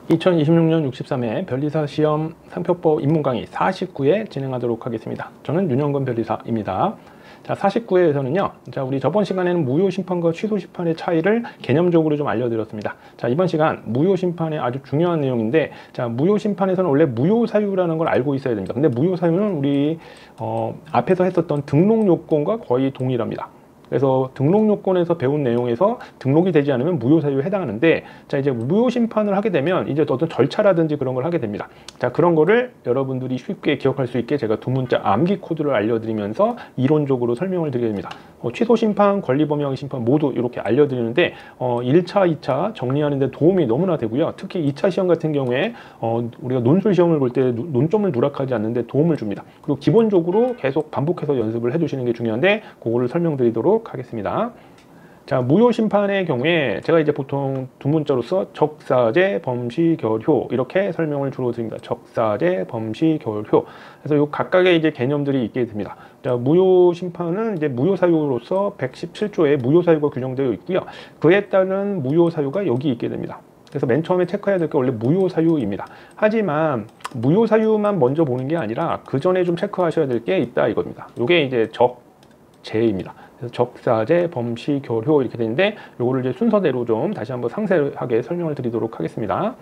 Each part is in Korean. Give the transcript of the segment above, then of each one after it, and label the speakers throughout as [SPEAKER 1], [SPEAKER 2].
[SPEAKER 1] 2026년 63회 변리사 시험 상표법 입문 강의 49회 진행하도록 하겠습니다. 저는 윤영건 변리사입니다. 자, 49회에서는요, 자, 우리 저번 시간에는 무효 심판과 취소 심판의 차이를 개념적으로 좀 알려드렸습니다. 자, 이번 시간 무효 심판의 아주 중요한 내용인데, 자, 무효 심판에서는 원래 무효 사유라는 걸 알고 있어야 됩니다. 근데 무효 사유는 우리 앞에서 했었던 등록 요건과 거의 동일합니다. 그래서 등록 요건에서 배운 내용에서 등록이 되지 않으면 무효 사유에 해당하는데, 자, 이제 무효 심판을 하게 되면 이제 어떤 절차라든지 그런 걸 하게 됩니다. 자, 그런 거를 여러분들이 쉽게 기억할 수 있게 제가 두 문자 암기 코드를 알려드리면서 이론적으로 설명을 드리게 됩니다. 취소 심판, 권리 범위하기 심판 모두 이렇게 알려드리는데 1차, 2차 정리하는 데 도움이 너무나 되고요. 특히 2차 시험 같은 경우에 우리가 논술 시험을 볼 때 논점을 누락하지 않는데 도움을 줍니다. 그리고 기본적으로 계속 반복해서 연습을 해주시는 게 중요한데, 그거를 설명드리도록 하겠습니다. 자, 무효 심판의 경우에 제가 이제 보통 두 문자로서 적사제, 범시, 결효 이렇게 설명을 주로 드립니다. 적사제, 범시, 결효. 그래서 요 각각의 이제 개념들이 있게 됩니다. 자, 무효 심판은 이제 무효 사유로서 117조에 무효 사유가 규정되어 있고요. 그에 따른 무효 사유가 여기 있게 됩니다. 그래서 맨 처음에 체크해야 될 게 원래 무효 사유입니다. 하지만 무효 사유만 먼저 보는 게 아니라 그 전에 좀 체크하셔야 될 게 있다 이겁니다. 요게 이제 적재입니다. 그래서 적사제, 범시, 결효 이렇게 되는데, 요거를 이제 순서대로 좀 다시 한번 상세하게 설명을 드리도록 하겠습니다.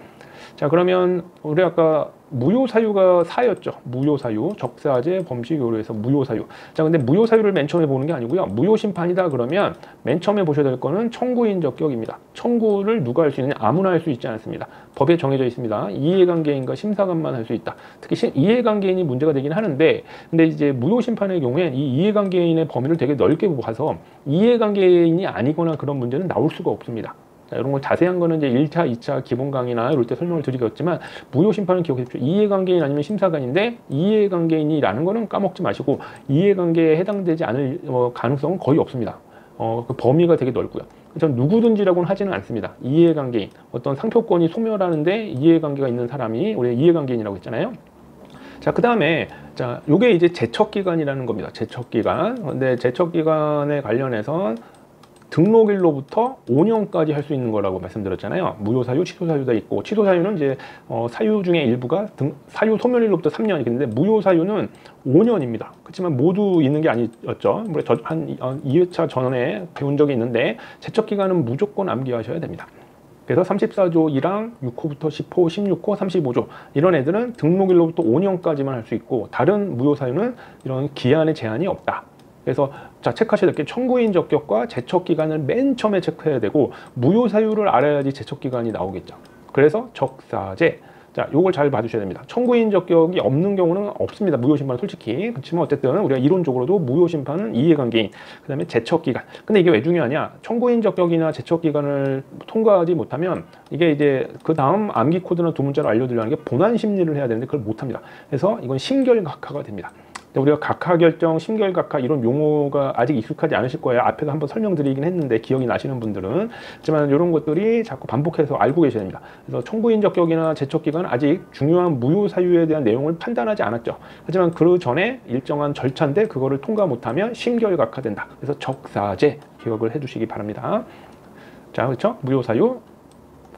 [SPEAKER 1] 자, 그러면 우리 아까 무효 사유가 4였죠. 무효 사유, 적사제, 범시, 결효에서 무효 사유. 자, 근데 무효 사유를 맨 처음에 보는 게 아니고요. 무효 심판이다 그러면 맨 처음에 보셔야 될 거는 청구인 적격입니다. 청구를 누가 할 수 있느냐? 아무나 할 수 있지 않습니다. 법에 정해져 있습니다. 이해관계인과 심사관만 할 수 있다. 특히 이해관계인이 문제가 되긴 하는데, 근데 이제 무효 심판의 경우엔 이 이해관계인의 범위를 되게 넓게 봐서 이해관계인이 아니거나 그런 문제는 나올 수가 없습니다. 자, 이런 걸 자세한 거는 이제 1차, 2차 기본 강의나 이럴 때 설명을 드리겠지만, 무효 심판은 기억해 주십시오. 이해관계인 아니면 심사관인데, 이해관계인이라는 거는 까먹지 마시고, 이해관계에 해당되지 않을 가능성은 거의 없습니다. 그 범위가 되게 넓고요. 전 누구든지라고는 하지는 않습니다. 이해관계인, 어떤 상표권이 소멸하는데 이해관계가 있는 사람이 우리 이해관계인이라고 했잖아요. 자, 그 다음에, 자, 요게 이제 제척기간이라는 겁니다. 제척기간. 근데 제척기간에 관련해서 등록일로부터 5년까지 할 수 있는 거라고 말씀드렸잖아요. 무효 사유, 취소 사유가 있고, 취소 사유는 이제 사유 중에 일부가 사유 소멸일로부터 3년이 있는데, 무효 사유는 5년입니다. 그렇지만 모두 있는 게 아니었죠. 한 2회차 전에 배운 적이 있는데, 제척 기간은 무조건 암기하셔야 됩니다. 그래서 34조 1항 6호부터 10호, 16호, 35조 이런 애들은 등록일로부터 5년까지만 할 수 있고, 다른 무효 사유는 이런 기한의 제한이 없다. 그래서 자, 체크하셔야 될 게 청구인 적격과 제척 기간을 맨 처음에 체크해야 되고, 무효 사유를 알아야지 제척 기간이 나오겠죠. 그래서 적사제, 자, 요걸 잘 봐주셔야 됩니다. 청구인 적격이 없는 경우는 없습니다. 무효 심판은 솔직히. 그렇지만 어쨌든 우리가 이론적으로도 무효 심판은 이해관계인, 그 다음에 제척 기간. 근데 이게 왜 중요하냐? 청구인 적격이나 제척 기간을 통과하지 못하면 이게 이제 그 다음 암기 코드나 두 문자로 알려드리려는 게 본안 심리를 해야 되는데 그걸 못합니다. 그래서 이건 심결각하가 됩니다. 우리가 각하결정, 심결각하 이런 용어가 아직 익숙하지 않으실 거예요. 앞에서 한번 설명드리긴 했는데 기억이 나시는 분들은. 하지만 이런 것들이 자꾸 반복해서 알고 계셔야 됩니다. 그래서 청구인 적격이나 제척기간은 아직 중요한 무효 사유에 대한 내용을 판단하지 않았죠. 하지만 그 전에 일정한 절차인데 그거를 통과 못하면 심결각하된다. 그래서 적사제 기억을 해두시기 바랍니다. 자, 그렇죠? 무효 사유.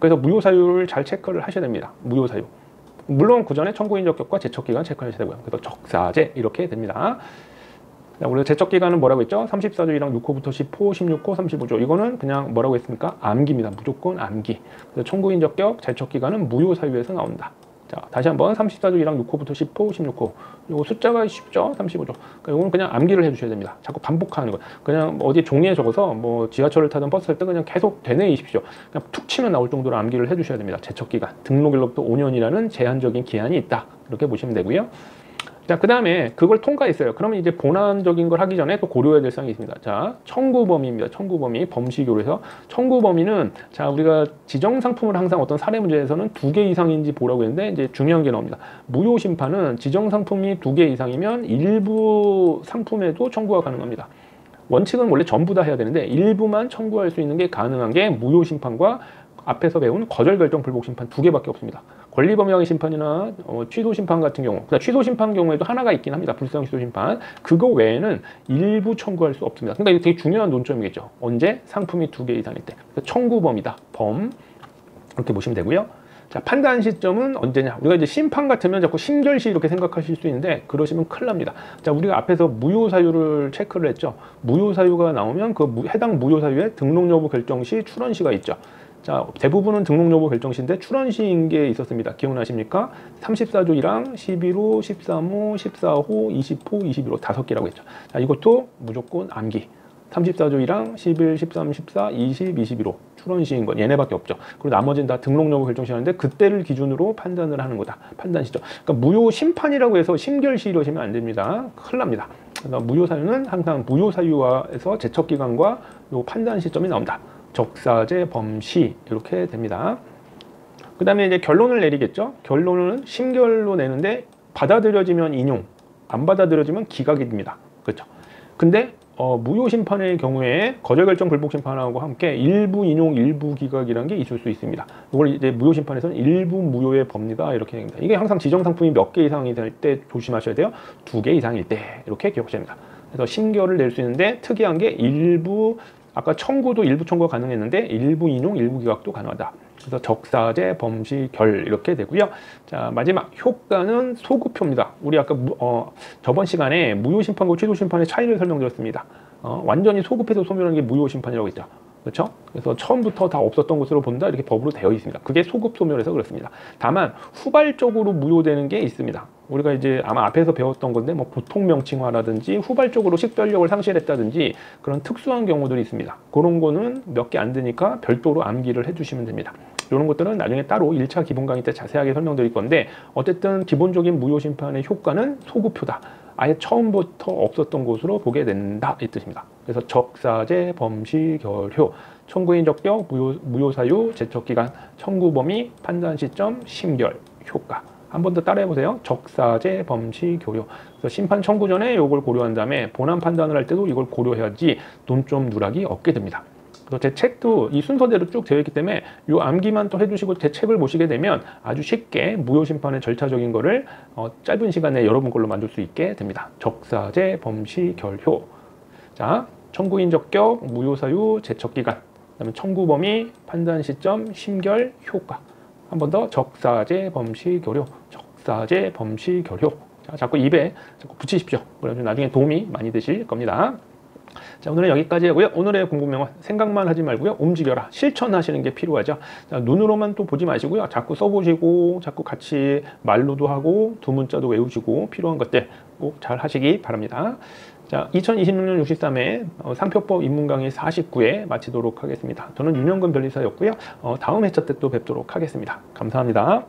[SPEAKER 1] 그래서 무효 사유를 잘 체크를 하셔야 됩니다. 무효 사유. 물론 그 전에 청구인 적격과 제척기간 체크하셔야 되고요. 그래서 적사제 이렇게 됩니다. 우리가 제척기간은 뭐라고 했죠? 34조 1항 6호부터 10호, 16호, 35조. 이거는 그냥 뭐라고 했습니까? 암기입니다. 무조건 암기. 그래서 청구인 적격, 제척기간은 무효 사유에서 나온다. 자, 다시 한번 34조 1항 6호부터 10호, 16호. 요거 숫자가 쉽죠? 35조. 그러니까 요거는 그냥 암기를 해주셔야 됩니다. 자꾸 반복하는 거. 그냥 어디 종이에 적어서 뭐 지하철을 타든 버스 탈 때 그냥 계속 되뇌이십시오. 그냥 툭 치면 나올 정도로 암기를 해주셔야 됩니다. 제척기간. 등록일로부터 5년이라는 제한적인 기한이 있다. 이렇게 보시면 되고요. 자, 그 다음에 그걸 통과했어요. 그러면 이제 본안적인 걸 하기 전에 또 고려해야 될 사항이 있습니다. 자, 청구 범위입니다. 청구 범위, 범시교로해서 청구 범위는, 자, 우리가 지정 상품을 항상 어떤 사례 문제에서는 2개 이상인지 보라고 했는데 이제 중요한 게 나옵니다. 무효 심판은 지정 상품이 2개 이상이면 일부 상품에도 청구가 가능합니다. 원칙은 원래 전부 다 해야 되는데 일부만 청구할 수 있는 게 가능한 게 무효 심판과 앞에서 배운 거절 결정 불복 심판 2개밖에 없습니다. 권리 범위하기 심판이나 취소 심판 같은 경우, 그러니까 취소 심판 경우에도 하나가 있긴 합니다. 불상 취소 심판. 그거 외에는 일부 청구할 수 없습니다. 그러니까 이게 되게 중요한 논점이겠죠. 언제? 상품이 2개 이상일 때. 청구 범위다. 범. 이렇게 보시면 되고요. 자, 판단 시점은 언제냐? 우리가 이제 심판 같으면 자꾸 심결시 이렇게 생각하실 수 있는데 그러시면 큰일 납니다. 자, 우리가 앞에서 무효 사유를 체크를 했죠. 무효 사유가 나오면 해당 무효 사유에 등록 여부 결정 시 출원 시가 있죠. 자, 대부분은 등록 여부 결정 시인데 출원 시인 게 있었습니다. 기억나십니까? 34조 1항, 11호, 13호, 14호, 20호, 21호 5개라고 했죠. 자, 이것도 무조건 암기. 34조 1항, 11, 13, 14, 20, 21호 출원 시인 건 얘네밖에 없죠. 그리고 나머지는 다 등록 여부 결정 시하는데 그때를 기준으로 판단을 하는 거다. 판단 시점. 그러니까 무효 심판이라고 해서 심결시 이러시면 안 됩니다. 큰일 납니다. 그래서 무효 사유는 항상 무효 사유화에서 제척 기간과 요 판단 시점이 나온다. 적사제 범시 이렇게 됩니다. 그 다음에 이제 결론을 내리겠죠. 결론은 심결로 내는데 받아들여지면 인용, 안 받아들여지면 기각이 됩니다. 그렇죠. 근데 무효 심판의 경우에 거절 결정 불복 심판하고 함께 일부 인용, 일부 기각이라는 게 있을 수 있습니다. 이걸 이제 무효 심판에서는 일부 무효의 법리다 이렇게 됩니다. 이게 항상 지정 상품이 몇 개 이상이 될 때 조심하셔야 돼요. 2개 이상일 때 이렇게 기억하셔야 됩니다. 그래서 심결을 낼 수 있는데 특이한 게 일부 아까 청구도 일부 청구가 가능했는데 일부 인용, 일부 기각도 가능하다. 그래서 적사제, 범시, 결 이렇게 되고요. 자, 마지막 효과는 소급표입니다. 우리 아까 저번 시간에 무효 심판과 취소 심판의 차이를 설명드렸습니다. 완전히 소급해서 소멸하는 게 무효 심판이라고 했죠. 그렇죠? 그래서 처음부터 다 없었던 것으로 본다 이렇게 법으로 되어 있습니다. 그게 소급 소멸해서 그렇습니다. 다만 후발적으로 무효되는 게 있습니다. 우리가 이제 아마 앞에서 배웠던 건데 뭐 보통 명칭화라든지 후발적으로 식별력을 상실했다든지 그런 특수한 경우들이 있습니다. 그런 거는 몇 개 안 되니까 별도로 암기를 해주시면 됩니다. 이런 것들은 나중에 따로 1차 기본 강의 때 자세하게 설명드릴 건데 어쨌든 기본적인 무효 심판의 효과는 소급표다. 아예 처음부터 없었던 것으로 보게 된다 이 뜻입니다. 그래서 적사제, 범시, 결효, 청구인 적격, 무효 사유, 제척 기간, 청구 범위, 판단 시점, 심결, 효과. 한 번 더 따라해 보세요. 적사제, 범시, 결효. 그래서 심판 청구 전에 이걸 고려한 다음에 본안 판단을 할 때도 이걸 고려해야지 논점 누락이 없게 됩니다. 그래서 제 책도 이 순서대로 쭉 되어 있기 때문에 이 암기만 또 해주시고 제 책을 보시게 되면 아주 쉽게 무효 심판의 절차적인 거를 짧은 시간에 여러분 걸로 만들 수 있게 됩니다. 적사제, 범시, 결효. 자, 청구인 적격, 무효 사유, 제척 기간, 그다음에 청구 범위, 판단 시점, 심결, 효과. 한 번 더 적사제, 범시, 결효. 적사제, 범시, 결효. 자, 자꾸 입에 자꾸 붙이십시오. 그러면 나중에 도움이 많이 되실 겁니다. 자, 오늘은 여기까지 하고요. 오늘의 공부명은 생각만 하지 말고요. 움직여라. 실천하시는 게 필요하죠. 자, 눈으로만 또 보지 마시고요. 자꾸 써보시고 자꾸 같이 말로도 하고 두 문자도 외우시고 필요한 것들 꼭 잘 하시기 바랍니다. 자, 2026년 63회 상표법 입문 강의 49회 마치도록 하겠습니다. 저는 윤영근 변리사였고요. 다음 회차 때 또 뵙도록 하겠습니다. 감사합니다.